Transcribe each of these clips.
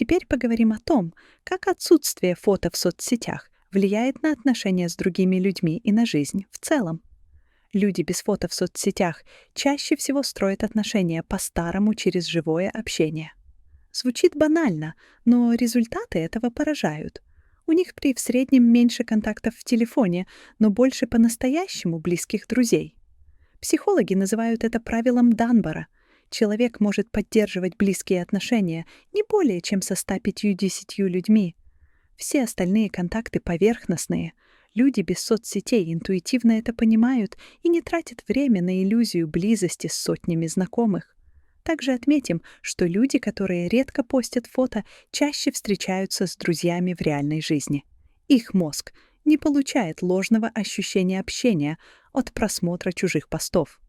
Теперь поговорим о том, как отсутствие фото в соцсетях влияет на отношения с другими людьми и на жизнь в целом. Люди без фото в соцсетях чаще всего строят отношения по-старому через живое общение. Звучит банально, но результаты этого поражают. У них в среднем меньше контактов в телефоне, но больше по-настоящему близких друзей. Психологи называют это правилом Данбара. Человек может поддерживать близкие отношения не более чем со 150 людьми. Все остальные контакты поверхностные. Люди без соцсетей интуитивно это понимают и не тратят время на иллюзию близости с сотнями знакомых. Также отметим, что люди, которые редко постят фото, чаще встречаются с друзьями в реальной жизни. Их мозг не получает ложного ощущения общения от просмотра чужих постов.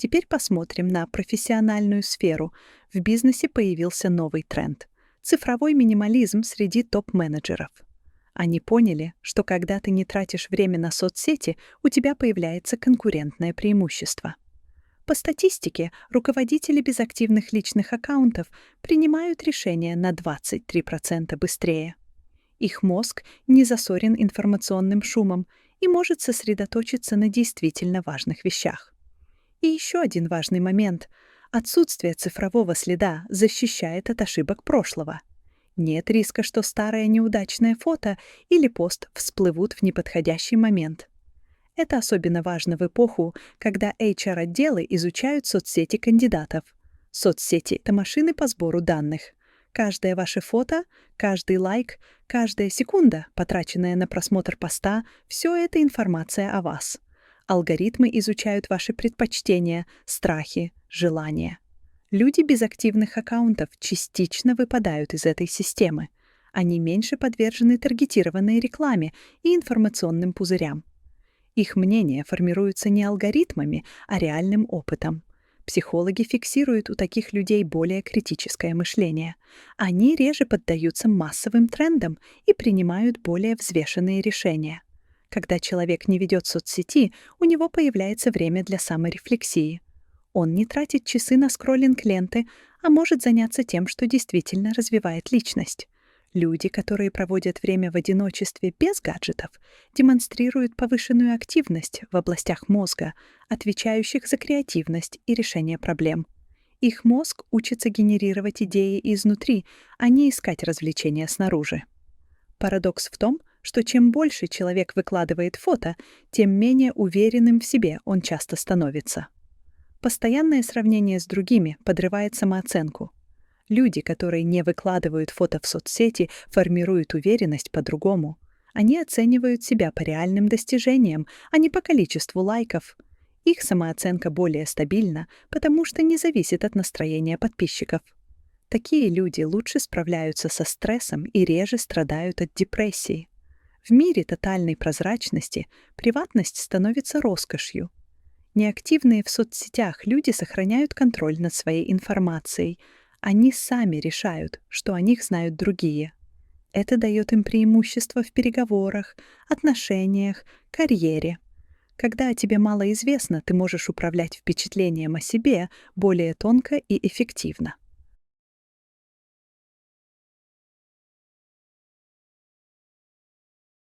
Теперь посмотрим на профессиональную сферу. В бизнесе появился новый тренд — цифровой минимализм среди топ-менеджеров. Они поняли, что когда ты не тратишь время на соцсети, у тебя появляется конкурентное преимущество. По статистике, руководители без активных личных аккаунтов принимают решения на 23% быстрее. Их мозг не засорен информационным шумом и может сосредоточиться на действительно важных вещах. И еще один важный момент — отсутствие цифрового следа защищает от ошибок прошлого. Нет риска, что старое неудачное фото или пост всплывут в неподходящий момент. Это особенно важно в эпоху, когда HR-отделы изучают соцсети кандидатов. Соцсети — это машины по сбору данных. Каждое ваше фото, каждый лайк, каждая секунда, потраченная на просмотр поста — все это информация о вас. Алгоритмы изучают ваши предпочтения, страхи, желания. Люди без активных аккаунтов частично выпадают из этой системы. Они меньше подвержены таргетированной рекламе и информационным пузырям. Их мнение формируется не алгоритмами, а реальным опытом. Психологи фиксируют у таких людей более критическое мышление. Они реже поддаются массовым трендам и принимают более взвешенные решения. Когда человек не ведет соцсети, у него появляется время для саморефлексии. Он не тратит часы на скроллинг ленты, а может заняться тем, что действительно развивает личность. Люди, которые проводят время в одиночестве без гаджетов, демонстрируют повышенную активность в областях мозга, отвечающих за креативность и решение проблем. Их мозг учится генерировать идеи изнутри, а не искать развлечения снаружи. Парадокс в том, что чем больше человек выкладывает фото, тем менее уверенным в себе он часто становится. Постоянное сравнение с другими подрывает самооценку. Люди, которые не выкладывают фото в соцсети, формируют уверенность по-другому. Они оценивают себя по реальным достижениям, а не по количеству лайков. Их самооценка более стабильна, потому что не зависит от настроения подписчиков. Такие люди лучше справляются со стрессом и реже страдают от депрессии. В мире тотальной прозрачности приватность становится роскошью. Неактивные в соцсетях люди сохраняют контроль над своей информацией. Они сами решают, что о них знают другие. Это дает им преимущество в переговорах, отношениях, карьере. Когда о тебе мало известно, ты можешь управлять впечатлением о себе более тонко и эффективно.